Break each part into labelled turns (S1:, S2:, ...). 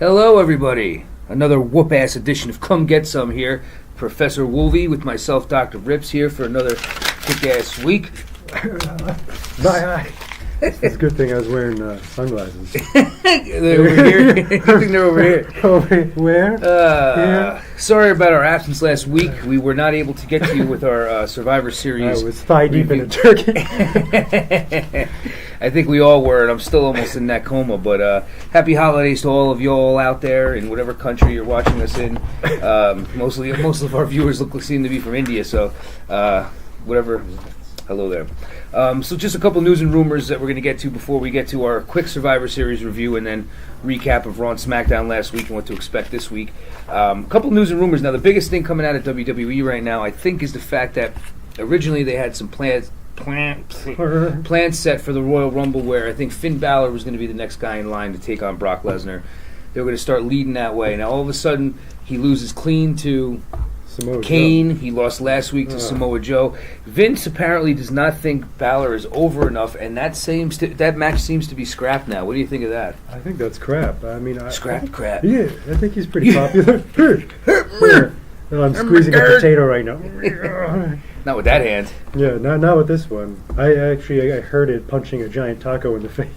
S1: Hello, everybody. Another whoop-ass edition of Come Get Some here. Professor Wolvie with myself, Dr. Ripps, here for another kick-ass week.
S2: Bye. It's a good thing I was wearing sunglasses.
S1: They're over here. Good thing they're over here.
S2: Over where? Here?
S1: Sorry about our absence last week. We were not able to get to you with our Survivor Series.
S2: I was thigh deep in a turkey.
S1: I think we all were, and I'm still almost in that coma. But happy holidays to all of you all out there in whatever country you're watching us in. Most of our viewers seem to be from India, so whatever. Hello there. So just a couple news and rumors that we're going to get to before we get to our quick Survivor Series review and then recap of Raw and SmackDown last week and what to expect this week. A couple news and rumors. Now, the biggest thing coming out of WWE right now, I think, is the fact that originally they had some plans set for the Royal Rumble where I think Finn Balor was going to be the next guy in line to take on Brock Lesnar. They were going to start leading that way. Now, all of a sudden, he loses clean to
S2: Samoa
S1: Kane.
S2: Joe.
S1: He lost last week to Samoa Joe. Vince apparently does not think Balor is over enough, and that match seems to be scrapped now. What do you think of that?
S2: I think that's crap. I mean,
S1: Scrapped crap.
S2: Yeah, I think he's pretty popular. Yeah. Well, I'm squeezing a potato right now.
S1: Not with that hand.
S2: Yeah, not with this one. I heard it punching a giant taco in the face.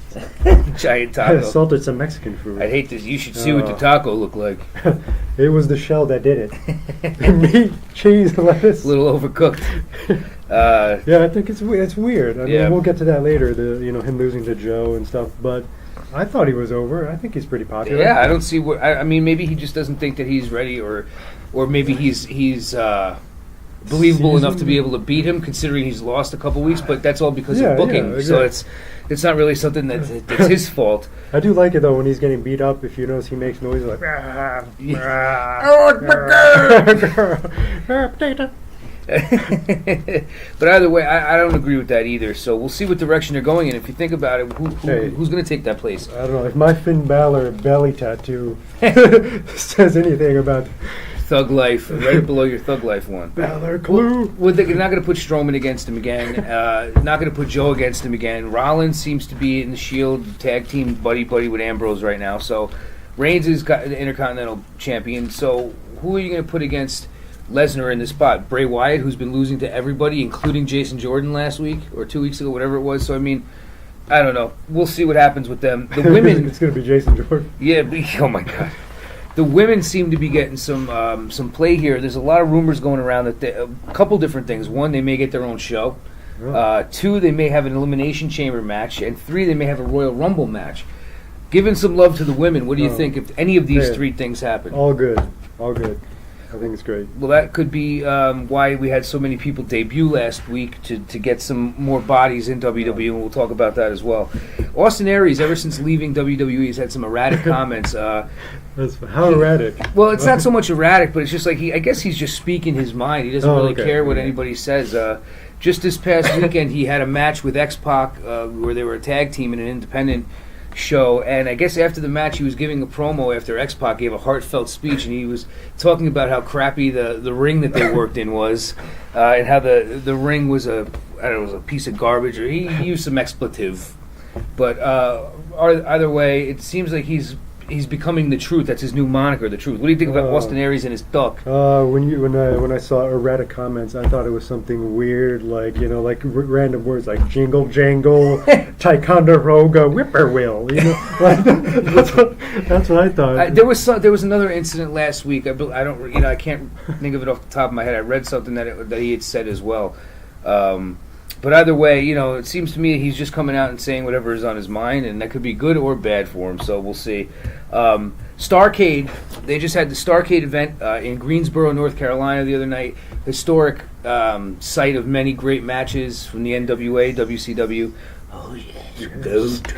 S1: Giant
S2: I
S1: taco.
S2: assaulted some Mexican food.
S1: I'd hate this. You should see what the taco looked like.
S2: It was the shell that did it. Meat, cheese, lettuce.
S1: A little overcooked.
S2: Yeah, I think it's weird. I mean,
S1: Yeah.
S2: we'll get to that later. Him losing to Joe and stuff. But I thought he was over. I think he's pretty popular.
S1: Yeah, I don't see what. I mean, maybe he just doesn't think that he's ready, or maybe he's believable enough to be able to beat him, considering he's lost a couple weeks. But that's all because of booking.
S2: Yeah,
S1: so it's not really something that's his fault.
S2: I do like it though when he's getting beat up. If you notice, he makes noises like. Potato.
S1: But either way, I don't agree with that either. So we'll see what direction they're going in. If you think about it, who's going to take that place?
S2: I don't know. If my Finn Balor belly tattoo says anything about
S1: Thug Life, right below your Thug Life one.
S2: Balor Clue.
S1: Well, they're not going to put Strowman against him again. Not going to put Joe against him again. Rollins seems to be in the Shield tag team buddy with Ambrose right now. So Reigns is the Intercontinental Champion. So who are you going to put against Lesnar in this spot? Bray Wyatt, who's been losing to everybody, including Jason Jordan last week or 2 weeks ago, whatever it was. So I mean, I don't know. We'll see what happens with them. The women.
S2: It's going to be Jason Jordan.
S1: Yeah. Oh my God. The women seem to be getting some play here. There's a lot of rumors going around that a couple different things. One, they may get their own show. Two, they may have an Elimination Chamber match. And three, they may have a Royal Rumble match. Giving some love to the women, what do you think if any of these three things happen?
S2: All good. I think it's great.
S1: Well, that could be why we had so many people debut last week to get some more bodies in WWE, and we'll talk about that as well. Austin Aries, ever since leaving WWE, has had some erratic comments.
S2: How erratic?
S1: Well, it's not so much erratic, but it's just like I guess he's just speaking his mind. He doesn't really care what anybody says. Just this past weekend, he had a match with X-Pac where they were a tag team in an independent show, and I guess after the match he was giving a promo after X-Pac gave a heartfelt speech, and he was talking about how crappy the ring that they worked in was, and how the ring was a piece of garbage, or he used some expletive. But either way, it seems like he's becoming the Truth. That's his new moniker, the Truth. What do you think about Austin Aries and his duck?
S2: When I saw erratic comments, I thought it was something weird, like random words like jingle jangle, Ticonderoga, whippoorwill. That's what I thought.
S1: There was another incident last week. I can't think of it off the top of my head. I read something that he had said as well. But either way, it seems to me he's just coming out and saying whatever is on his mind, and that could be good or bad for him, so we'll see. Starrcade, they just had the Starrcade event in Greensboro, North Carolina the other night. Historic site of many great matches from the NWA, WCW. Oh, yeah.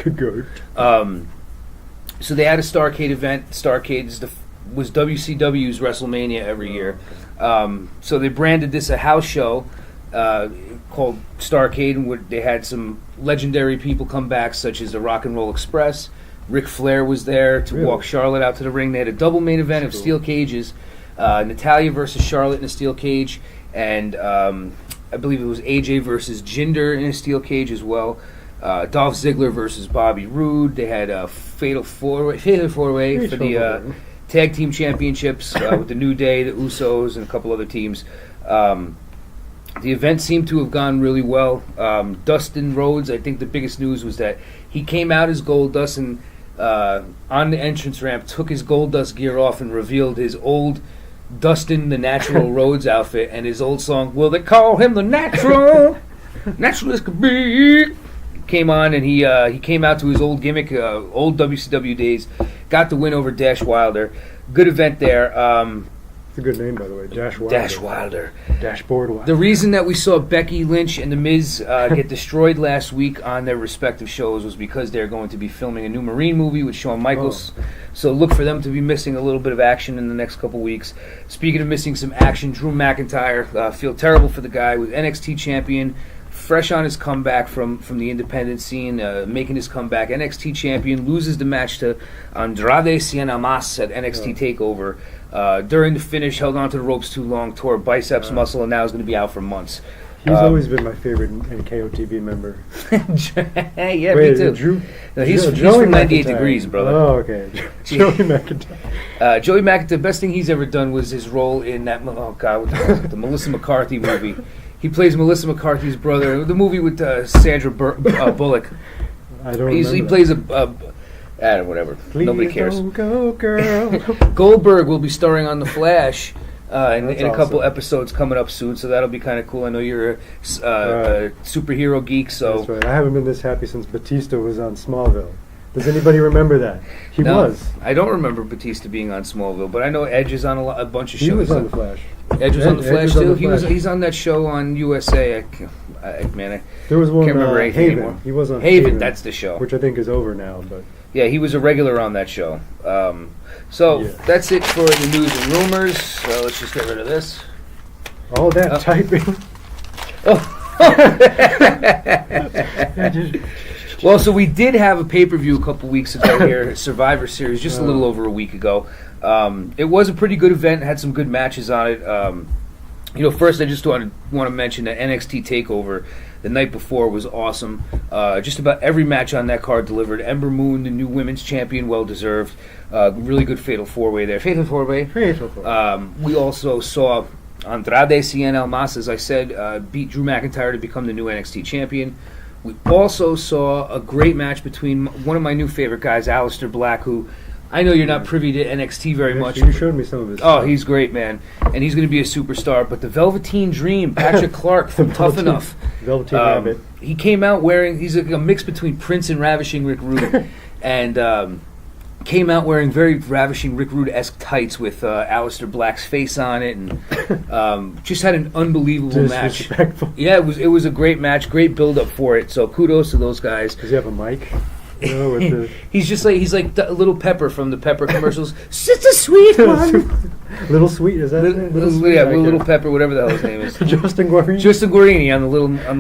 S2: Goat.
S1: So they had a Starrcade event. Starrcade was WCW's WrestleMania every year. So they branded this a house show called Starrcade, and they had some legendary people come back, such as the Rock and Roll Express. Ric Flair was there to walk Charlotte out to the ring. They had a double main event of steel cages, Natalya versus Charlotte in a steel cage, and I believe it was AJ versus Jinder in a steel cage as well. Dolph Ziggler versus Bobby Roode. They had a fatal four-way for the tag team championships with the New Day, the Usos, and a couple other teams. The event seemed to have gone really well. Dustin Rhodes, I think the biggest news was that he came out as Goldust and on the entrance ramp took his Goldust gear off and revealed his old Dustin the Natural Rhodes outfit and his old song, Will They Call Him the Natural? Natural as could be. Came on and he came out to his old gimmick, old WCW days, got the win over Dash Wilder. Good event there.
S2: It's a good name, by the way, Dash Wilder.
S1: Dash Wilder.
S2: Dashboard Wilder.
S1: The reason that we saw Becky Lynch and The Miz get destroyed last week on their respective shows was because they're going to be filming a new Marine movie with Shawn Michaels. Oh. So look for them to be missing a little bit of action in the next couple weeks. Speaking of missing some action, Drew McIntyre, feel terrible for the guy, was NXT champion, fresh on his comeback from the independent scene, making his comeback. NXT champion, loses the match to Andrade Cien Almas at NXT TakeOver. During the finish, held on to the ropes too long, tore a biceps muscle, and now is going to be out for months.
S2: He's always been my favorite NKOTB member.
S1: Yeah, me too.
S2: Drew,
S1: he's from 98 Degrees, brother.
S2: Oh, okay. Joey McIntyre.
S1: Joey McIntyre, the best thing he's ever done was his role in that, the Melissa McCarthy movie. He plays Melissa McCarthy's brother. The movie with Sandra Bullock.
S2: I don't remember.
S1: He plays whatever.
S2: Please
S1: Nobody cares.
S2: Don't go, girl.
S1: Goldberg will be starring on The Flash in a couple
S2: awesome.
S1: Episodes coming up soon, so that'll be kind of cool. I know you're a superhero geek, so...
S2: That's right. I haven't been this happy since Batista was on Smallville. Does anybody remember that? He was.
S1: I don't remember Batista being on Smallville, but I know Edge is on a bunch of shows.
S2: He was on The Flash.
S1: Edge was on The Flash, too? He's on that show on USA.
S2: There was one,
S1: can't remember anything
S2: Haven.
S1: anymore.
S2: He was on
S1: Haven, that's the show.
S2: Which I think is over now, but...
S1: Yeah, he was a regular on that show. That's it for the news and rumors. So let's just get rid of this.
S2: All that typing.
S1: Well, so we did have a pay-per-view a couple weeks ago here, Survivor Series, just a little over a week ago. It was a pretty good event, had some good matches on it. First I just want to mention that NXT TakeOver the night before was awesome. Just about every match on that card delivered. Ember Moon, the new women's champion, well-deserved. Really good Fatal 4-Way there. Fatal 4-Way. We also saw Andrade Cien Almas, as I said, beat Drew McIntyre to become the new NXT champion. We also saw a great match between one of my new favorite guys, Aleister Black, who I know you're not privy to NXT very much.
S2: You showed me some of his stuff.
S1: He's great, man. And he's going to be a superstar. But the Velveteen Dream, Patrick Clark from Tough Enough.
S2: Velveteen Rabbit.
S1: He came out wearing, he's a mix between Prince and Ravishing Rick Rude. And came out wearing very Ravishing Rick Rude-esque tights with Aleister Black's face on it. And just had an unbelievable match. Yeah, it was a great match. Great build-up for it. So kudos to those guys.
S2: Does he have a mic?
S1: He's like the Little Pepper from the Pepper commercials. It's a sweet one.
S2: Little Sweet, is that
S1: Little Pepper, whatever the hell his name is.
S2: Justin Guarini.
S1: Justin Guarini on the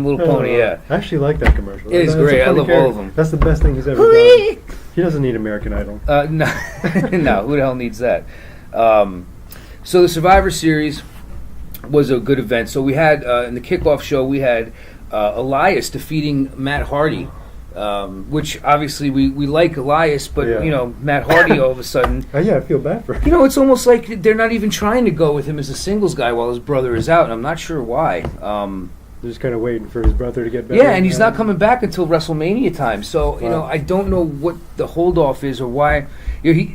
S1: little pony. Yeah,
S2: I actually like that commercial.
S1: It is great. I love all of them.
S2: That's the best thing he's ever done. He doesn't need American Idol.
S1: No, no. Who the hell needs that? So the Survivor Series was a good event. So we had in the kickoff show we had Elias defeating Matt Hardy. Which obviously we like Elias, but Matt Hardy all of a sudden.
S2: I feel bad for him.
S1: It's almost like they're not even trying to go with him as a singles guy while his brother is out, and I'm not sure why.
S2: They're just kind of waiting for his brother to get better.
S1: Yeah, and he's not coming back until WrestleMania time. So I don't know what the holdoff is or why.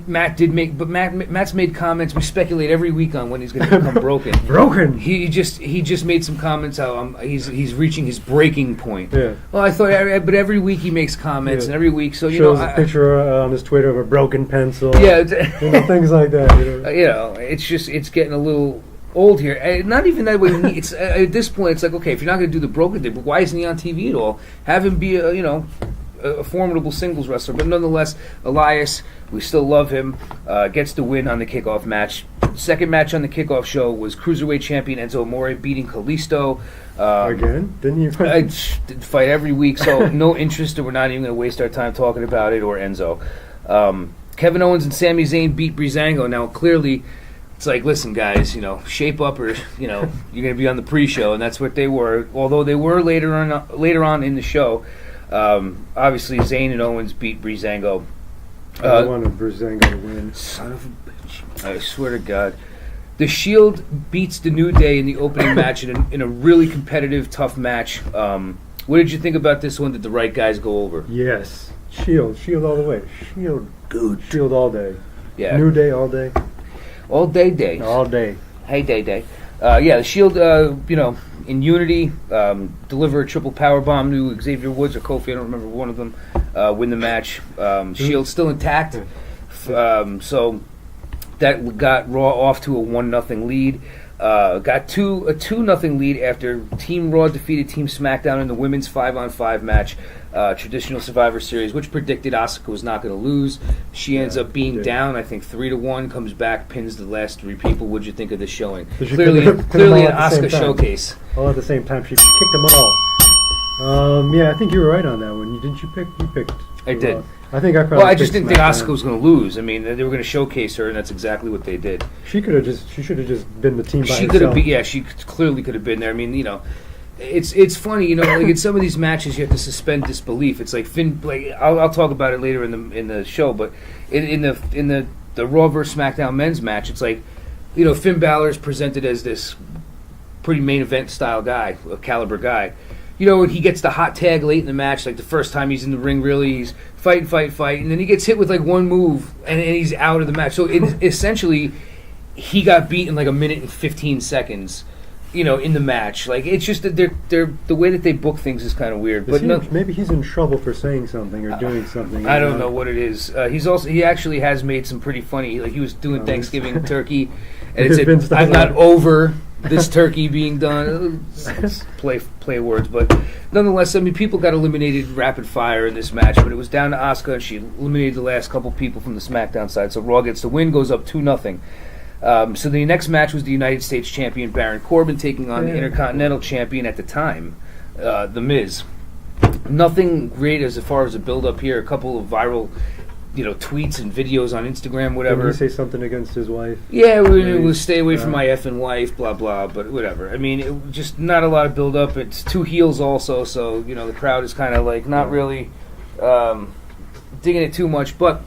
S1: Matt's made comments. We speculate every week on when he's going to become broken.
S2: Broken.
S1: He just made some comments how he's reaching his breaking point.
S2: Yeah.
S1: Well, I thought, but every week he makes comments, and every week
S2: shows a picture on his Twitter of a broken pencil.
S1: Yeah,
S2: things like that.
S1: It's getting a little old here. Not even that way. It's at this point, it's like, okay, if you're not going to do the broken thing, but why isn't he on TV at all? Have him be a formidable singles wrestler. But nonetheless, Elias, we still love him. Gets the win on the kickoff match. Second match on the kickoff show was Cruiserweight champion Enzo Amore beating Kalisto.
S2: Again? Didn't you fight?
S1: Fight every week, so no interest, and we're not even going to waste our time talking about it, or Enzo. Kevin Owens and Sami Zayn beat Breezango. Now, clearly, it's like, listen, guys, shape up, or you're going to be on the pre-show, and that's what they were. Although they were later on in the show. Obviously, Zayn and Owens beat Breezango.
S2: I wanted Breezango to win.
S1: Son of a bitch. I swear to God. The Shield beats the New Day in the opening match in a really competitive, tough match. What did you think about this one? Did the right guys go over?
S2: Yes. Shield all the way.
S1: Good.
S2: Shield all day.
S1: Yeah.
S2: New Day all day.
S1: All day.
S2: All day.
S1: Hey, Day. Yeah, the Shield, in unity, deliver a triple power bomb to Xavier Woods or Kofi. I don't remember one of them. Win the match. Shield still intact. So that got Raw off to a 1-0 lead. Got a 2-0 lead after Team Raw defeated Team SmackDown in the women's 5-on-5 match, traditional Survivor Series, which predicted Asuka was not going to lose. She ends up being down, I think 3-1, comes back, pins the last three people. What'd you think of this showing? Clearly an Asuka showcase.
S2: All at the same time, she kicked them all. Yeah, I think you were right on that one. Didn't you pick? You picked.
S1: I did.
S2: I think I probably.
S1: Well, I just didn't think Asuka was going to lose. I mean, they were going to showcase her, and that's exactly what they did.
S2: She should have just been the team by herself.
S1: She could have been. Yeah, she clearly could have been there. I mean, it's funny, like in some of these matches, you have to suspend disbelief. It's like Finn. Like I'll talk about it later in the show, but in the Raw vs SmackDown men's match, it's like, Finn Balor is presented as this pretty main event style guy, a caliber guy. And he gets the hot tag late in the match, like the first time he's in the ring, really, he's fight, and then he gets hit with like one move, and he's out of the match. So essentially, he got beat in like 1 minute and 15 seconds, in the match. Like, it's just that they're the way that they book things is kind of weird. But
S2: maybe he's in trouble for saying something or doing something.
S1: I don't know what it is. He actually has made some pretty funny. Like, he was doing Thanksgiving turkey, and it said, "I'm not over this turkey being done." Play words, but nonetheless, I mean, people got eliminated rapid fire in this match, but it was down to Asuka, and she eliminated the last couple people from the SmackDown side. So Raw gets the win, goes up 2-0. So the next match was the United States champion Baron Corbin taking on the Intercontinental champion at the time, The Miz. Nothing great as far as a build-up here. A couple of viral, tweets and videos on Instagram, whatever.
S2: Did he say something against his wife?
S1: Yeah, we'll stay away from my effing wife, blah, blah, but whatever. I mean, it just not a lot of build-up. It's two heels also, so, the crowd is kind of like not really digging it too much, but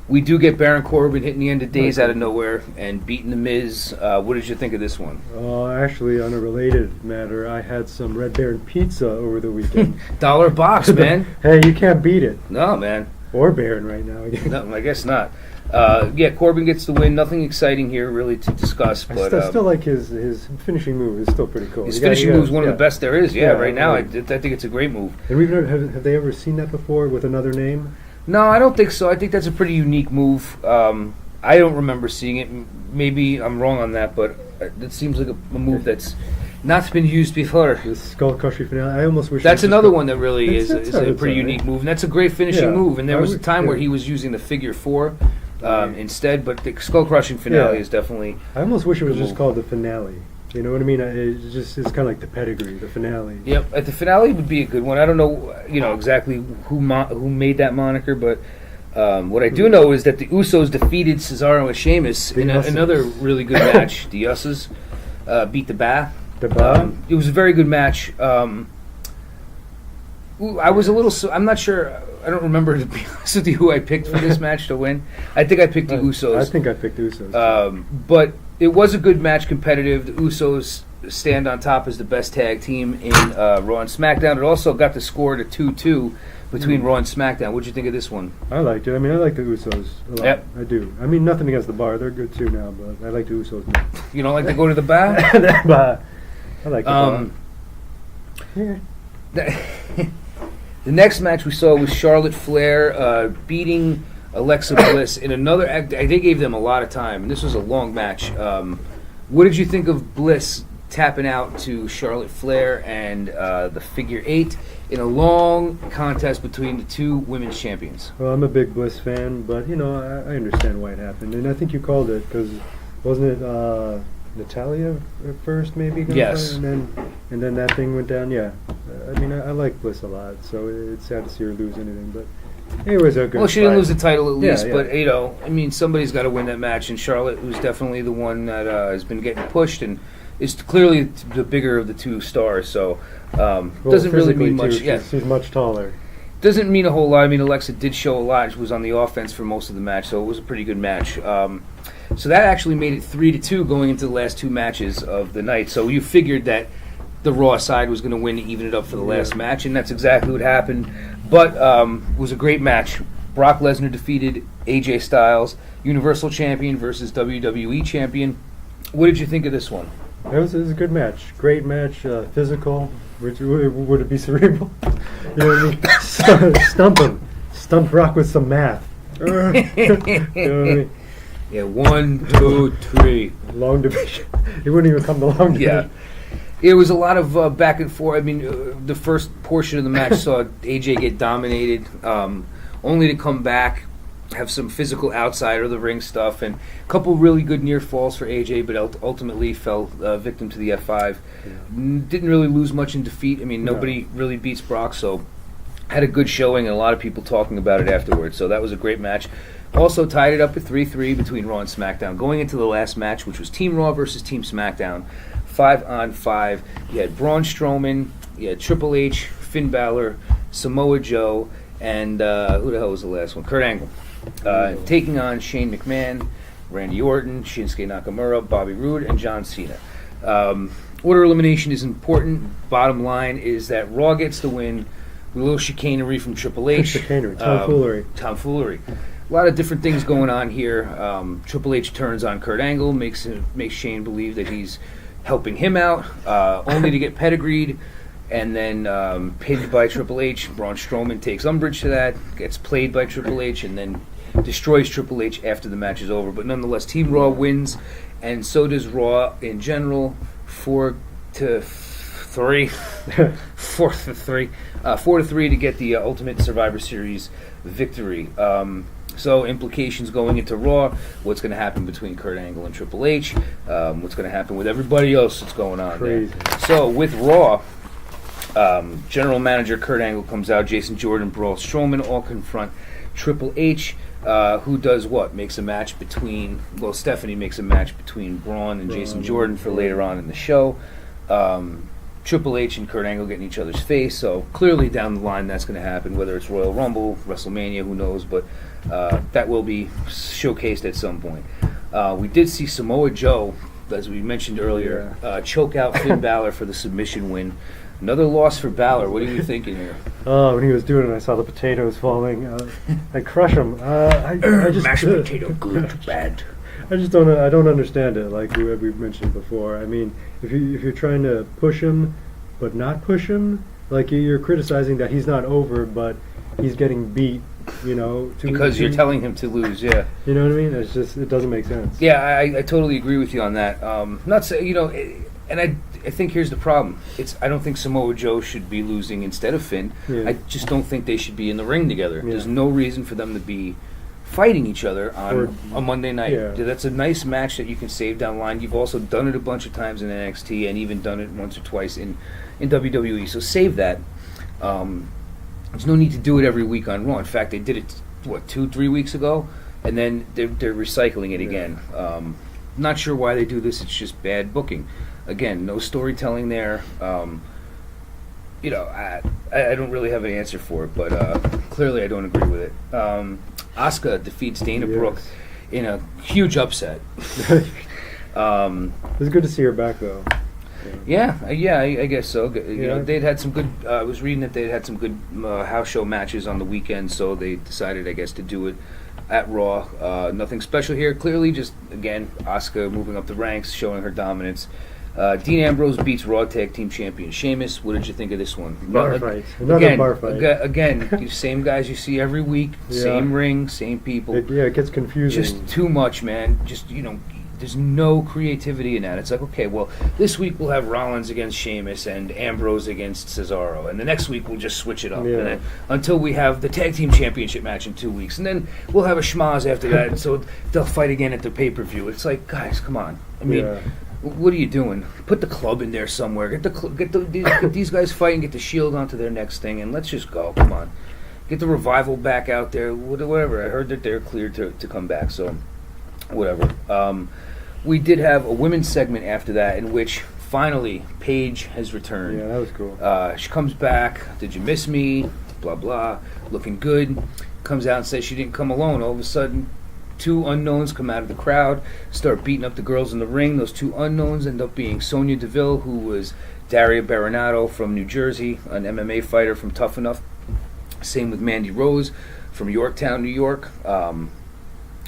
S1: we do get Baron Corbin hitting the end of days out of nowhere and beating The Miz. What did you think of this one?
S2: Actually, on a related matter, I had some Red Baron pizza over the weekend.
S1: $1 box, man.
S2: Hey, you can't beat it.
S1: No, man.
S2: Or Baron right now.
S1: No, I guess not. Corbin gets the win. Nothing exciting here really to discuss. But
S2: I still like his finishing move. Is still pretty cool.
S1: His finishing move is one of the best there is. Yeah, right now I think it's a great move.
S2: And have they ever seen that before with another name?
S1: No, I don't think so. I think that's a pretty unique move. I don't remember seeing it. Maybe I'm wrong on that, but it seems like a move that's not been used before.
S2: The Skull Crusher finale. I almost wish
S1: that's another one that really is a pretty unique move, and that's a great finishing move. And there was a time where he was using the figure 4 instead, but the Skull Crushing finale is definitely.
S2: I almost wish it was just called the finale. You know what I mean? It's kind of like the pedigree, the finale.
S1: Yep, the finale would be a good one. I don't know, exactly who made that moniker, but what I do know is that the Usos defeated Cesaro and Sheamus in another really good match. The Usos beat the Ba. It was a very good match. I was a little. I'm not sure. I don't remember, to be honest with you, who I picked for this match to win. I think I picked the Usos.
S2: I think I picked the Usos.
S1: But it was a good match, competitive. The Usos stand on top as the best tag team in Raw and SmackDown. It also got the score to 2-2 between Raw and SmackDown. What did you think of this one?
S2: I liked it. I mean, I like the Usos a lot. Yep. I do. I mean, nothing against the Bar. They're good too now, but I like the Usos more.
S1: You don't like to go to the Bar?
S2: I like the Bar.
S1: Yeah. The next match we saw was Charlotte Flair beating Alexa Bliss in another act. They gave them a lot of time, and this was a long match. What did you think of Bliss tapping out to Charlotte Flair and the figure 8 in a long contest between the two women's champions?
S2: Well, I'm a big Bliss fan, but I understand why it happened, and I think you called it because wasn't it Natalia at first, maybe?
S1: Yes.
S2: And then that thing went down. Yeah. I mean, I like Bliss a lot, so it's sad to see her lose anything, but. It was a good
S1: Well, she didn't lose the title at least,
S2: yeah.
S1: But I mean, somebody's got to win that match, and Charlotte was definitely the one that has been getting pushed, and is clearly the bigger of the two stars. So doesn't really mean much.
S2: Yeah, she's much taller.
S1: Doesn't mean a whole lot. I mean, Alexa did show a lot. She was on the offense for most of the match, so it was a pretty good match. So that actually made it 3-2 going into the last two matches of the night. So you figured that the Raw side was going to win to even it up for the last match, and that's exactly what happened. But it was a great match. Brock Lesnar defeated AJ Styles, Universal Champion versus WWE Champion. What did you think of this one?
S2: It was a good match. Great match, physical. Would it be cerebral? You know what I mean? Stump him. Stump Brock with some math. You know what I mean?
S1: Yeah, 1, 2, 3.
S2: Long division. He wouldn't even come to long division.
S1: Yeah. It was a lot of back and forth. I mean, the first portion of the match saw AJ get dominated, only to come back, have some physical outside of the ring stuff, and a couple really good near falls for AJ, but ultimately fell victim to the F5. Yeah. Didn't really lose much in defeat. I mean, nobody really beats Brock, so had a good showing and a lot of people talking about it afterwards. So that was a great match. Also tied it up at 3-3 between Raw and SmackDown. Going into the last match, which was Team Raw versus Team SmackDown, 5-on-5. You had Braun Strowman, you had Triple H, Finn Balor, Samoa Joe, and who the hell was the last one? Kurt Angle. Taking on Shane McMahon, Randy Orton, Shinsuke Nakamura, Bobby Roode, and John Cena. Order elimination is important. Bottom line is that Raw gets the win. A little chicanery from Triple H.
S2: Chicanery, tomfoolery.
S1: Tomfoolery. A lot of different things going on here. Triple H turns on Kurt Angle, makes Shane believe that he's helping him out, only to get pedigreed. And then pinned by Triple H. Braun Strowman takes umbrage to that, gets played by Triple H, and then destroys Triple H after the match is over. But nonetheless, Team Raw wins, and so does Raw in general, 4-3. 4-3 to get the Ultimate Survivor Series victory. So implications going into Raw, what's going to happen between Kurt Angle and Triple H, what's going to happen with everybody else that's going on there. So with Raw, General Manager Kurt Angle comes out, Jason Jordan, Braun Strowman all confront Triple H, who does what? Makes a match between, Stephanie makes a match between Braun and Jason Jordan for later on in the show. Triple H and Kurt Angle get in each other's face, so clearly down the line that's going to happen, whether it's Royal Rumble, WrestleMania, who knows, but that will be showcased at some point. We did see Samoa Joe, as we mentioned earlier, choke out Finn Balor for the submission win. Another loss for Balor. What are you thinking here?
S2: Oh, when he was doing it, I saw the potatoes falling. I crush them. I just
S1: mashed potato, good, bad.
S2: I just don't. I don't understand it. Like we've mentioned before. I mean, if you're trying to push him, but not push him, like you're criticizing that he's not over, but he's getting beat. You know,
S1: because you're telling him to lose. Yeah.
S2: You know what I mean? It's just it doesn't make sense.
S1: Yeah, I totally agree with you on that. Not say and I think here's the problem. I don't think Samoa Joe should be losing instead of Finn. Yeah. I just don't think they should be in the ring together. Yeah. There's no reason for them to be fighting each other on a Monday night. Yeah. That's a nice match that you can save down the line. You've also done it a bunch of times in NXT and even done it once or twice in WWE. So save that. There's no need to do it every week on Raw. In fact, they did it, 2-3 weeks ago? And then they're recycling it again. Not sure why they do this. It's just bad booking. Again, no storytelling there. I don't really have an answer for it, but clearly I don't agree with it. Asuka defeats Dana Brooke in a huge upset.
S2: It was good to see her back, though.
S1: Yeah, I guess so. You know, they'd had some good. I was reading that they'd had some good house show matches on the weekend, so they decided, I guess, to do it at Raw. Nothing special here. Clearly, just again, Asuka moving up the ranks, showing her dominance. Dean Ambrose beats Raw Tag Team Champion Sheamus. What did you think of this one?
S2: Bar fight. Another bar fight.
S1: Again, the same guys you see every week, same ring, same people.
S2: It gets confusing.
S1: Just too much, man. Just, there's no creativity in that. It's like, okay, well, this week we'll have Rollins against Sheamus and Ambrose against Cesaro, and the next week we'll just switch it up, and then, until we have the Tag Team Championship match in 2 weeks, and then we'll have a schmaz after that, so they'll fight again at the pay-per-view. It's like, guys, come on. I mean, what are you doing? Put the club in there somewhere. Get these guys fighting. Get the Shield onto their next thing, and let's just go. Come on, get the Revival back out there. Whatever. I heard that they're cleared to come back, so whatever. we did have a women's segment after that in which finally Paige has returned.
S2: Yeah, that was cool.
S1: She comes back. Did you miss me? Blah blah. Looking good. Comes out and says she didn't come alone. All of a sudden, two unknowns come out of the crowd, start beating up the girls in the ring. Those two unknowns end up being Sonya Deville, who was Daria Baronato from New Jersey, an MMA fighter from Tough Enough. Same with Mandy Rose from Yorktown, New York.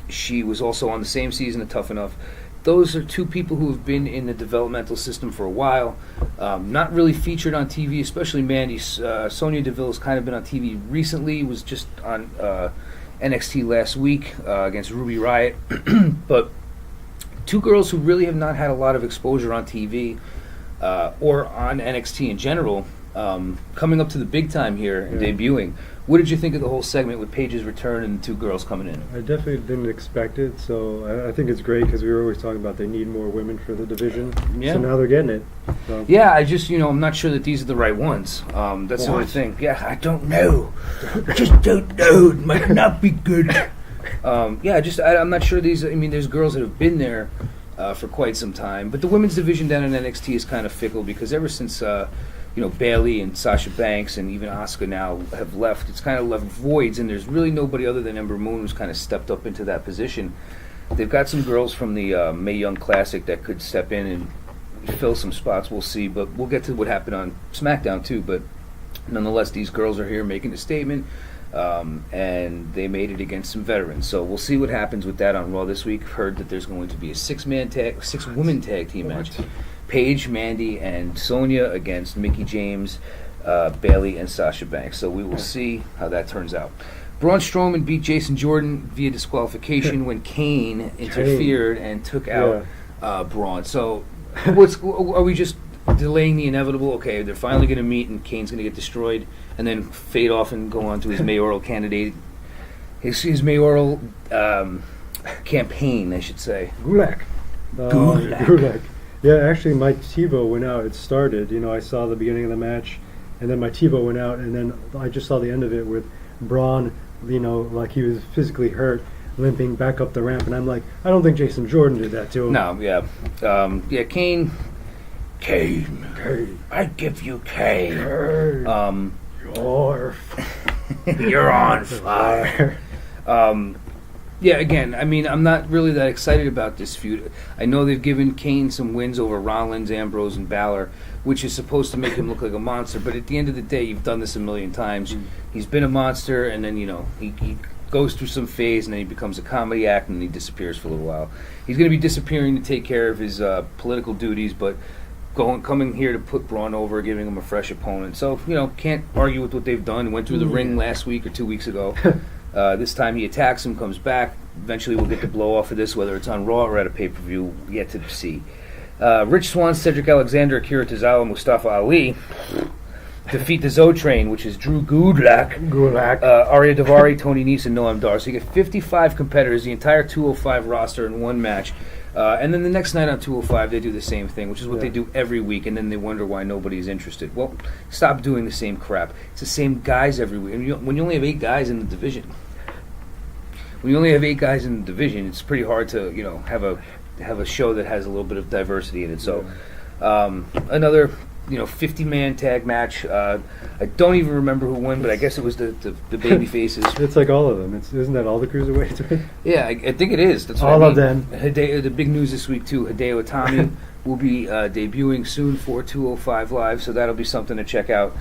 S1: She was also on the same season of Tough Enough. Those are two people who have been in the developmental system for a while. Not really featured on TV, especially Mandy. Sonya Deville has kind of been on TV recently. Was just on NXT last week against Ruby Riott. But two girls who really have not had a lot of exposure on TV or on NXT in general, coming up to the big time here and debuting. What did you think of the whole segment with Paige's return and the two girls coming in?
S2: I definitely didn't expect it, so I think it's great because we were always talking about they need more women for the division.
S1: Yeah.
S2: So now they're getting it. So.
S1: Yeah, I just, I'm not sure that these are the right ones. That's the only thing. Yeah, I don't know. I just don't know. It might not be good. I'm not sure these, there's girls that have been there for quite some time, but the women's division down in NXT is kind of fickle because ever since Bayley and Sasha Banks and even Asuka now have left, it's kind of left voids, and there's really nobody other than Ember Moon who's kind of stepped up into that position. They've got some girls from the Mae Young Classic that could step in and fill some spots. We'll see, but we'll get to what happened on SmackDown too. But nonetheless, these girls are here making a statement, and they made it against some veterans. So we'll see what happens with that on Raw this week. Heard that there's going to be a six-woman tag team match. Paige, Mandy, and Sonya against Mickie James, Bayley, and Sasha Banks. So we will see how that turns out. Braun Strowman beat Jason Jordan via disqualification when Kane interfered and took out Braun. So are we just delaying the inevitable? Okay, they're finally going to meet and Kane's going to get destroyed and then fade off and go on to his mayoral candidate, his mayoral campaign, I should say.
S2: Gulak. Gulak. Yeah, actually, my TiVo went out. It started. I saw the beginning of the match, and then my TiVo went out, and then I just saw the end of it with Braun, like he was physically hurt, limping back up the ramp, and I'm like, I don't think Jason Jordan did that to him.
S1: No, yeah. Kane, I give you Kane. You're on fire. Yeah, again, I'm not really that excited about this feud. I know they've given Kane some wins over Rollins, Ambrose, and Balor, which is supposed to make him look like a monster. But at the end of the day, you've done this a million times. He's been a monster, and then, he goes through some phase, and then he becomes a comedy act, and then he disappears for a little while. He's going to be disappearing to take care of his political duties, but coming here to put Braun over, giving him a fresh opponent. So, can't argue with what they've done. Went through the ring last week or 2 weeks ago. This time he attacks him, comes back. Eventually we'll get the blow off of this, whether it's on Raw or at a pay-per-view, yet to see. Rich Swann, Cedric Alexander, Akira Tozawa, Mustafa Ali defeat the Zo Train, which is Drew Gulak, Arya Daivari, Tony Nese, and Noam Dar. So you get 55 competitors, the entire 205 roster in one match. And then the next night on 205, they do the same thing, which is what they do every week, and then they wonder why nobody's interested. Well, stop doing the same crap. It's the same guys every week. And when you only have 8 guys in the division, it's pretty hard to have a show that has a little bit of diversity in it. So another 50-man tag match. I don't even remember who won, but I guess it was the baby faces.
S2: It's like all of them. Isn't that all the cruiserweights?
S1: Yeah, I think it is. That's what
S2: all of them.
S1: The big news this week too. Hideo Itami will be debuting soon for 205 Live, so that'll be something to check out.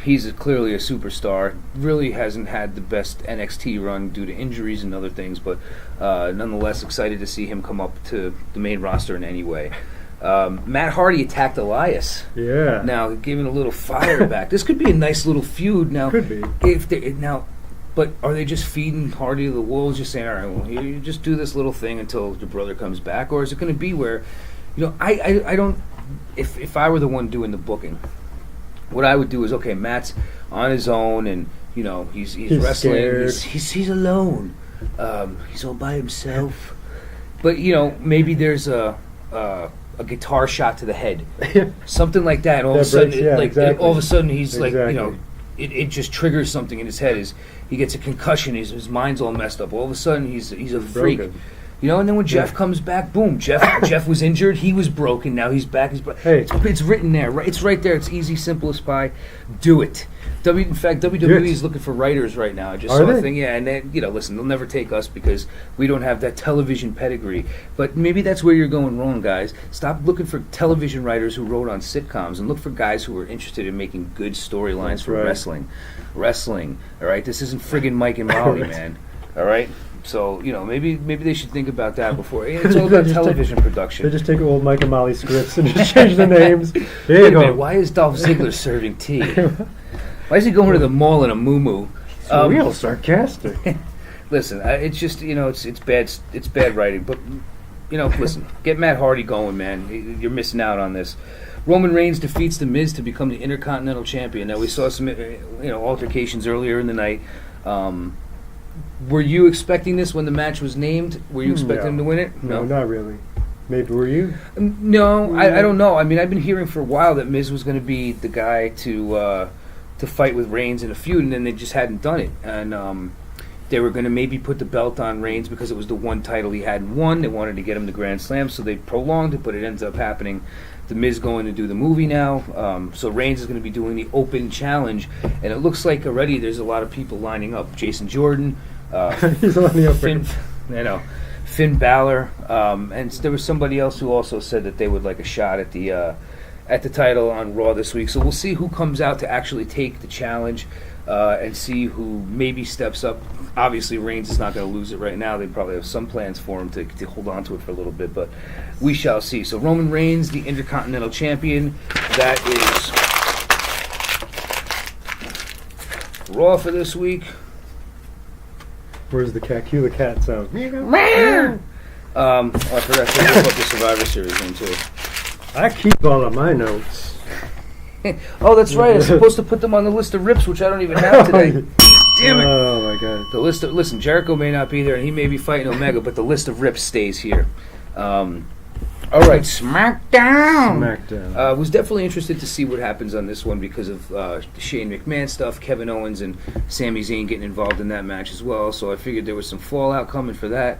S1: He's clearly a superstar. Really hasn't had the best NXT run due to injuries and other things, but nonetheless excited to see him come up to the main roster in any way. Matt Hardy attacked Elias.
S2: Yeah.
S1: Now giving a little fire back. This could be a nice little feud. Now
S2: could be.
S1: But are they just feeding Hardy to the wolves? Just saying, all right, well, you just do this little thing until your brother comes back, or is it going to be where, I don't. If I were the one doing the booking, what I would do is, okay, Matt's on his own, and he's wrestling. He's alone. He's all by himself. But maybe there's a guitar shot to the head, something like that. And all of a sudden, all of a sudden, he's it just triggers something in his head. He gets a concussion. His mind's all messed up. All of a sudden, he's a freak. You know, and then when Jeff comes back, boom, Jeff was injured, he was broken, now he's back.
S2: Hey.
S1: It's written there, right? It's right there. It's easy, simple as pie. Do it. In fact, WWE is looking for writers right now. I just saw a thing, and then, listen, they'll never take us because we don't have that television pedigree. But maybe that's where you're going wrong, guys. Stop looking for television writers who wrote on sitcoms and look for guys who are interested in making good storylines for wrestling. Wrestling, all right? This isn't friggin' Mike and Molly, man, all right? So, maybe they should think about that before. It's all about television production.
S2: They just take old Mike and Molly scripts and just change the names. There you go.
S1: Minute, why is Dolph Ziggler serving tea? Why is he going to the mall in a muumuu?
S2: Real sarcastic.
S1: Listen, it's just, it's bad writing. But, listen, get Matt Hardy going, man. You're missing out on this. Roman Reigns defeats The Miz to become the Intercontinental Champion. Now, we saw some, altercations earlier in the night. Were you expecting this when the match was named? Were you expecting him to win it?
S2: No, not really. Maybe were you?
S1: No, I don't know. I mean, I've been hearing for a while that Miz was going to be the guy to fight with Reigns in a feud, and then they just hadn't done it. And they were going to maybe put the belt on Reigns because it was the one title he hadn't won. They wanted to get him the Grand Slam, so they prolonged it, but it ends up happening. The Miz going to do the movie now, so Reigns is going to be doing the Open Challenge, and it looks like already there's a lot of people lining up. Jason Jordan,
S2: he's lining up.
S1: Finn Balor, and there was somebody else who also said that they would like a shot at the title on Raw this week. So we'll see who comes out to actually take the challenge, and see who maybe steps up. Obviously, Reigns is not going to lose it right now. They probably have some plans for him to hold on to it for a little bit, but we shall see. So Roman Reigns, the Intercontinental Champion, that is Raw for this week.
S2: Where's the cat? Cue the cat sound.
S1: I forgot to look up the Survivor Series one too.
S2: I keep all of my notes.
S1: Oh, that's right. I'm supposed to put them on the list of Ripps, which I don't even have today. Damn it!
S2: Oh my god!
S1: The list of Jericho may not be there, and he may be fighting Omega, but the list of Ripps stays here. All right, SmackDown. Was definitely interested to see what happens on this one because of the Shane McMahon stuff, Kevin Owens and Sami Zayn getting involved in that match as well. So I figured there was some fallout coming for that.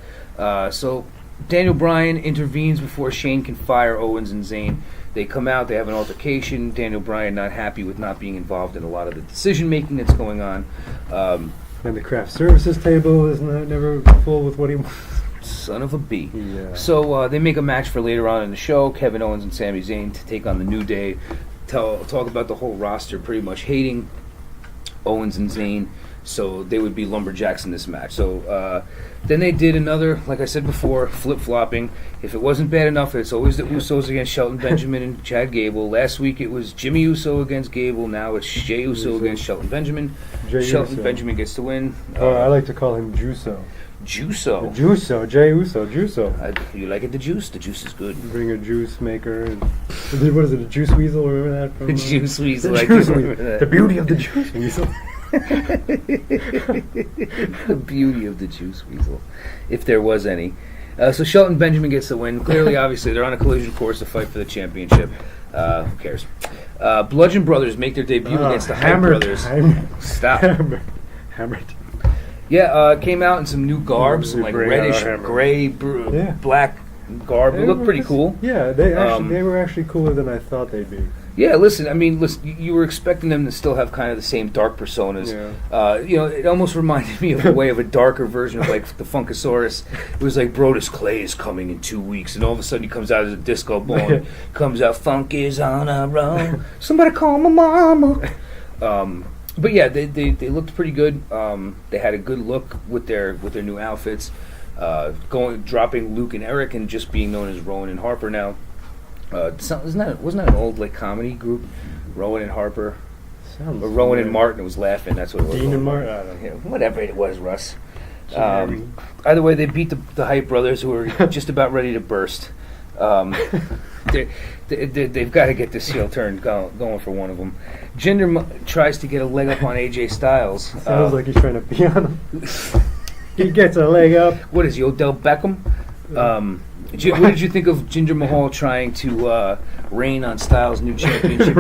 S1: So Daniel Bryan intervenes before Shane can fire Owens and Zayn. They come out, they have an altercation. Daniel Bryan not happy with not being involved in a lot of the decision making that's going on.
S2: And the craft services table is never full with what he wants.
S1: Son of a B.
S2: Yeah.
S1: So they make a match for later on in the show, Kevin Owens and Sami Zayn to take on the New Day. Talk about the whole roster pretty much hating Owens and Zayn, so they would be lumberjacks in this match. So then they did another, like I said before, flip-flopping. If it wasn't bad enough, it's always the Usos against Shelton Benjamin and Chad Gable. Last week it was Jimmy Uso against Gable. Now it's Jey Uso against Shelton Benjamin. Benjamin gets to win.
S2: I like to call him Juso.
S1: Juso.
S2: Juso. Jey Uso. Juso.
S1: You like it, the juice? The juice is good.
S2: Bring a juice maker. And, what is it, a juice weasel? Remember that? From,
S1: the juice weasel.
S2: The beauty of the juice weasel.
S1: The beauty of the juice weasel, if there was any. So Shelton Benjamin gets the win. Clearly, obviously, they're on a collision course to fight for the championship. Who cares? Bludgeon Brothers make their debut against the Hype Brothers. Stop.
S2: Hammered.
S1: Yeah, came out in some new garb, some like reddish, gray, black garb. It looked pretty cool.
S2: Yeah, they were actually cooler than I thought they'd be.
S1: Yeah, listen, you were expecting them to still have kind of the same dark personas. Yeah. It almost reminded me of a way of a darker version of like the Funkasaurus. It was like Brodus Clay is coming in 2 weeks, and all of a sudden he comes out as a disco ball and comes out, Funk is on a roll. Somebody call my mama. But yeah, they looked pretty good. They had a good look with their new outfits. Dropping Luke and Eric and just being known as Rowan and Harper now. Wasn't that an old like comedy group? Rowan and Harper.
S2: Sounds
S1: or Rowan and Martin was laughing. That's what it was.
S2: Dean and Martin. I don't know.
S1: Whatever it was, Russ. Either way, they beat the Hype Brothers, who are just about ready to burst. They've got to get this heel turn going for one of them. Jinder tries to get a leg up on AJ Styles.
S2: Sounds like he's trying to pee on him. He gets a leg up.
S1: What is he, Odell Beckham? What did you think of Jinder Mahal trying to reign on Styles' new championship?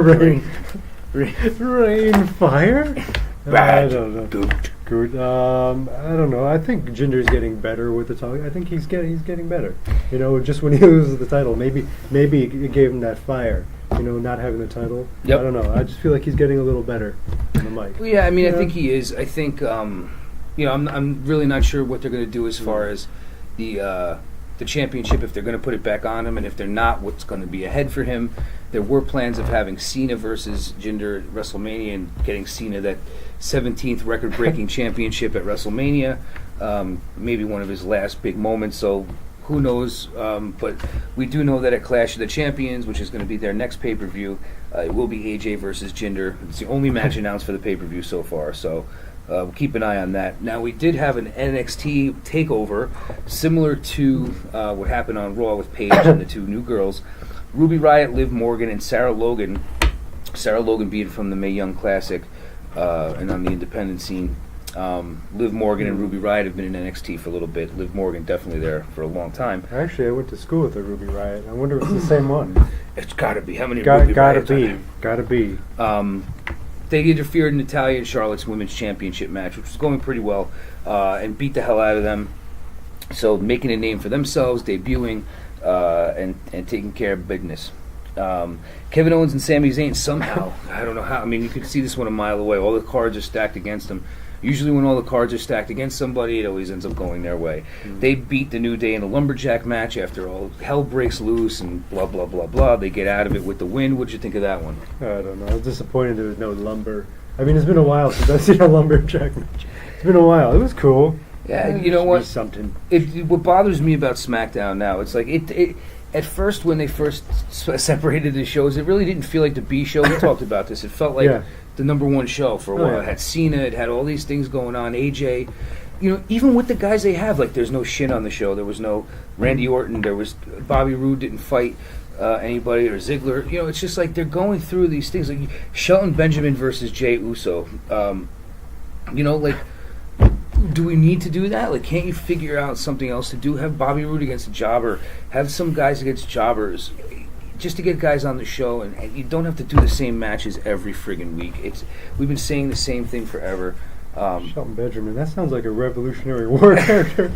S2: Rain fire? I don't know.
S1: Boot.
S2: Good. I don't know. I think Jinder's getting better with the talk. I think he's getting better. You know, just when he loses the title, maybe it gave him that fire. You know, not having the title.
S1: Yep.
S2: I don't know. I just feel like he's getting a little better on the mic.
S1: Well, yeah, I mean, I think he is. I think, I'm really not sure what they're going to do as far as the championship, if they're going to put it back on him, and if they're not, what's going to be ahead for him. There were plans of having Cena versus Jinder at WrestleMania and getting Cena that 17th record-breaking championship at WrestleMania, maybe one of his last big moments, so who knows, but we do know that at Clash of the Champions, which is going to be their next pay-per-view, it will be AJ versus Jinder. It's the only match announced for the pay-per-view so far, so we'll keep an eye on that. Now, we did have an NXT takeover, similar to what happened on Raw with Paige and the two new girls. Ruby Riott, Liv Morgan, and Sarah Logan. Sarah Logan beat from the Mae Young Classic and on the independent scene. Liv Morgan and Ruby Riott have been in NXT for a little bit. Liv Morgan definitely there for a long time.
S2: Actually, I went to school with a Ruby Riott. I wonder if it's the same one.
S1: It's got to be. How many Ruby Riotts?
S2: Gotta be.
S1: They interfered in Natalya and Charlotte's Women's Championship match, which was going pretty well, and beat the hell out of them. So making a name for themselves, debuting, and taking care of business. Kevin Owens and Sami Zayn somehow, I don't know how, I mean, you could see this one a mile away. All the cards are stacked against them. Usually when all the cards are stacked against somebody, it always ends up going their way. They beat the New Day in a lumberjack match after all hell breaks loose and blah, blah, blah, blah. They get out of it with the win. What'd you think of that one?
S2: I don't know. I was disappointed there was no lumber. I mean, it's been a while since I've seen a lumberjack match. It's been a while. It was cool.
S1: Yeah, you know what?
S2: Something.
S1: What bothers me about SmackDown now, it's like it at first, when they first separated the shows, it really didn't feel like the B show. We talked about this. It felt like the number one show for a while.
S2: Yeah.
S1: It had Cena. It had all these things going on. AJ. You know, even with the guys they have, like there's no Shin on the show. There was no Randy Orton. There was Bobby Roode didn't fight anybody, or Ziggler. You know, it's just like they're going through these things. Like Shelton Benjamin versus Jey Uso. You know, like, do we need to do that? Like, can't you figure out something else to do? Have Bobby Roode against a jobber. Have some guys against jobbers. Just to get guys on the show, and you don't have to do the same matches every friggin' week. We've been saying the same thing forever.
S2: Shelton Benjamin, that sounds like a Revolutionary War character.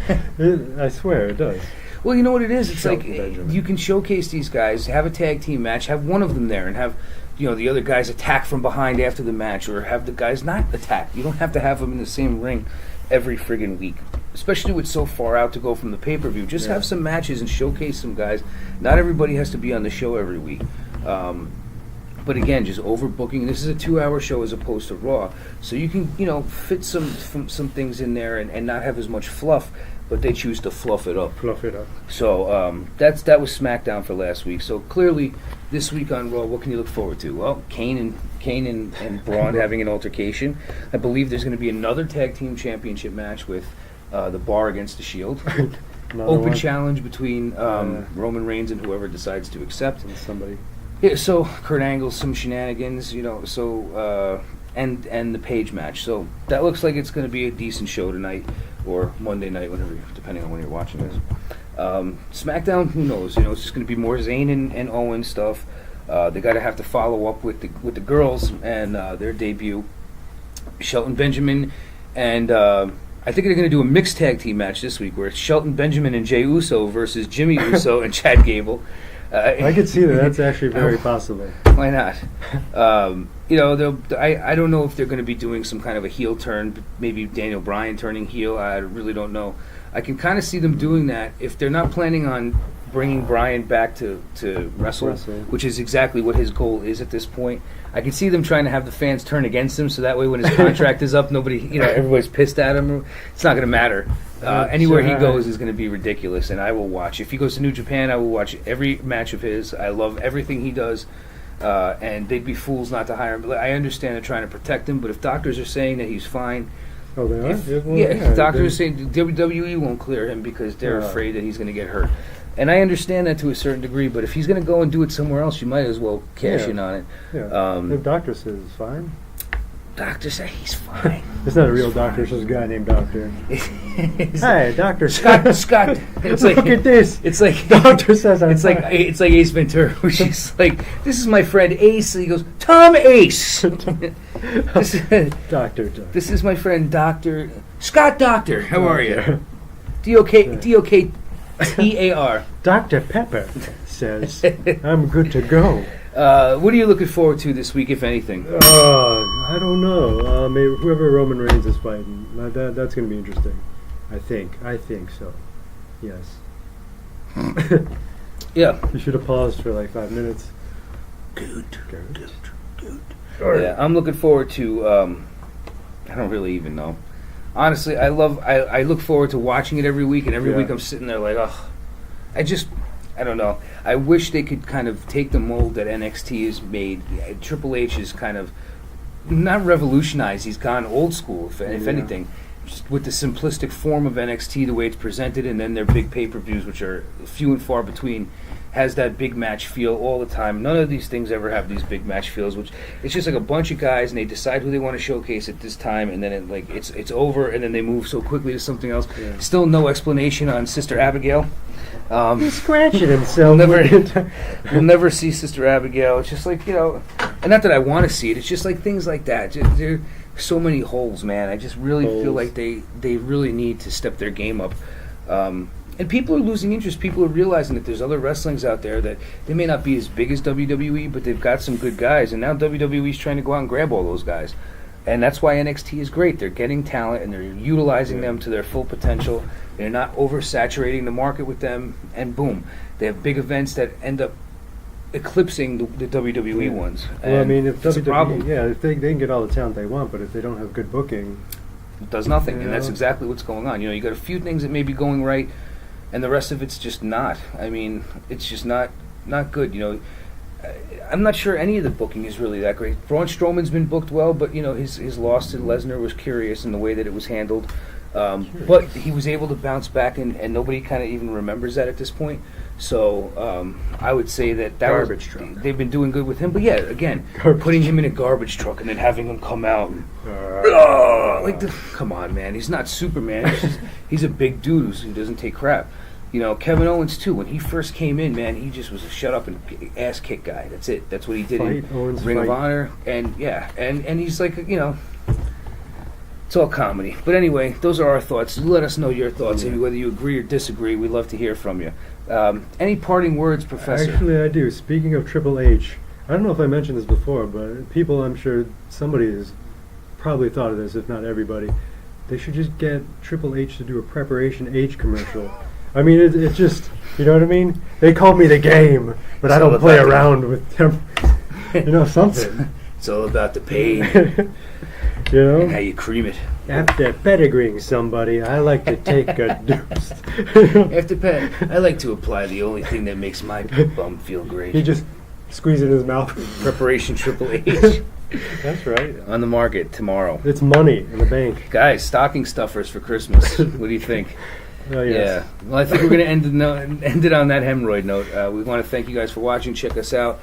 S2: I swear, it does.
S1: Well, you know what it is? It's
S2: Shelton
S1: like
S2: Benjamin.
S1: You can showcase these guys, have a tag team match, have one of them there, and have the other guys attack from behind after the match, or have the guys not attack. You don't have to have them in the same ring every friggin' week, especially with so far out to go from the pay-per-view. Just have some matches and showcase some guys. Not everybody has to be on the show every week. But again, just overbooking. This is a 2-hour show as opposed to Raw, so you can fit some things in there and not have as much fluff. But they choose to fluff it up. So that was SmackDown for last week. So clearly, this week on Raw, what can you look forward to? Well, Kane and Braun having an altercation. I believe there's going to be another tag team championship match with the Bar against the Shield. Open challenge between Roman Reigns and whoever decides to accept.
S2: And somebody.
S1: Yeah, so Kurt Angle, some shenanigans, so and the Page match. So that looks like it's going to be a decent show tonight or Monday night, whenever, depending on when you're watching this. SmackDown, who knows? It's just going to be more Zayn and Owen stuff. They got to have to follow up with the girls and their debut. Shelton Benjamin and I think they're going to do a mixed tag team match this week, where it's Shelton Benjamin and Jey Uso versus Jimmy Uso and Chad Gable.
S2: I could see that. That's actually very possible.
S1: Why not? I don't know if they're going to be doing some kind of a heel turn, maybe Daniel Bryan turning heel. I really don't know. I can kind of see them doing that if they're not planning on bringing Bryan back to wrestle, which is exactly what his goal is at this point. I can see them trying to have the fans turn against him, so that way when his contract is up, everybody's pissed at him. It's not going to matter. Anywhere he goes is going to be ridiculous, and I will watch. If he goes to New Japan, I will watch every match of his. I love everything he does, and they'd be fools not to hire him. But I understand they're trying to protect him, but if doctors are saying that he's fine,
S2: oh, they are?
S1: If doctors are saying WWE won't clear him because they're afraid that he's going to get hurt. And I understand that to a certain degree, but if he's going to go and do it somewhere else, you might as well cash in on it.
S2: Yeah. The doctor says it's fine.
S1: Doctor said he's fine.
S2: It's not a real doctor. It's just a guy named Doctor. Hey, Doctor
S1: Scott. It's like,
S2: look at this.
S1: It's like
S2: Doctor says I'm
S1: it's like
S2: fine.
S1: it's like Ace Ventura, where she's like, "This is my friend Ace." And he goes, "Tom Ace."
S2: Doctor.
S1: This is my friend Doctor Scott. Doctor, how are you?
S2: Doctor.
S1: DOKTAR.
S2: Dr. Pepper says I'm good to go.
S1: What are you looking forward to this week, if anything?
S2: I don't know. Maybe whoever Roman Reigns is fighting, that's going to be interesting. I think so. Yes.
S1: Yeah.
S2: You should have paused for like 5 minutes.
S1: Good. Yeah, I'm looking forward to. I don't really even know. Honestly, I look forward to watching it every week, and every week I'm sitting there like, oh, I don't know. I wish they could kind of take the mold that NXT has made. Triple H is kind of not revolutionized. He's gone old school, if anything, just with the simplistic form of NXT, the way it's presented, and then their big pay-per-views, which are few and far between, has that big match feel all the time. None of these things ever have these big match feels, which it's just like a bunch of guys, and they decide who they want to showcase at this time, and then it's over, and then they move so quickly to something else. Yeah. Still no explanation on Sister Abigail.
S2: He's scratching himself.
S1: We'll never see Sister Abigail. It's just like, and not that I want to see it. It's just like things like that. There are so many holes, man. I just really feel like they really need to step their game up. And people are losing interest. People are realizing that there's other wrestlings out there that they may not be as big as WWE, but they've got some good guys. And now WWE's trying to go out and grab all those guys. And that's why NXT is great. They're getting talent, and they're utilizing them to their full potential. They're not oversaturating the market with them, and boom, they have big events that end up eclipsing the WWE ones.
S2: Well, I mean, if
S1: it's a problem.
S2: if they can get all the talent they want, but if they don't have good booking,
S1: it does nothing. And that's exactly what's going on. You got a few things that may be going right, and the rest of it's just not. I mean, it's just not good. I'm not sure any of the booking is really that great. Braun Strowman's been booked well, but his loss to Lesnar was curious in the way that it was handled. But he was able to bounce back, and nobody kind of even remembers that at this point. So I would say that
S2: garbage truck.
S1: They've been doing good with him. But yeah, again, putting him in a garbage truck and then having him come out, come on, man, he's not Superman. He's a big dude who doesn't take crap. Kevin Owens too. When he first came in, man, he just was a shut up and ass kick guy. That's it. That's what he did in Ring of Honor, and he's like, it's all comedy. But anyway, those are our thoughts. Let us know your thoughts, whether you agree or disagree. We'd love to hear from you. Any parting words, Professor?
S2: Actually, I do. Speaking of Triple H, I don't know if I mentioned this before, but people, I'm sure somebody has probably thought of this, if not everybody. They should just get Triple H to do a Preparation H commercial. I mean, it's just, you know what I mean? They call me the game, but I don't play around with them. Something.
S1: It's all about the pain. And how you cream it.
S2: After pedigreeing somebody, I like to take a deuce.
S1: After I like to apply the only thing that makes my bum feel great.
S2: He just squeezes in his mouth.
S1: Preparation Triple H.
S2: That's right.
S1: On the market tomorrow.
S2: It's money in the bank.
S1: Guys, stocking stuffers for Christmas. What do you think?
S2: Oh, yes.
S1: Yeah. Well, I think we're going to end it on that hemorrhoid note. We want to thank you guys for watching. Check us out.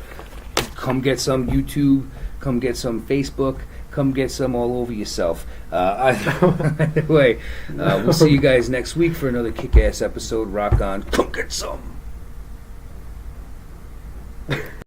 S1: Come get some YouTube. Come get some Facebook. Come get some all over yourself. Either way, we'll see you guys next week for another kick-ass episode. Rock on. Come get some.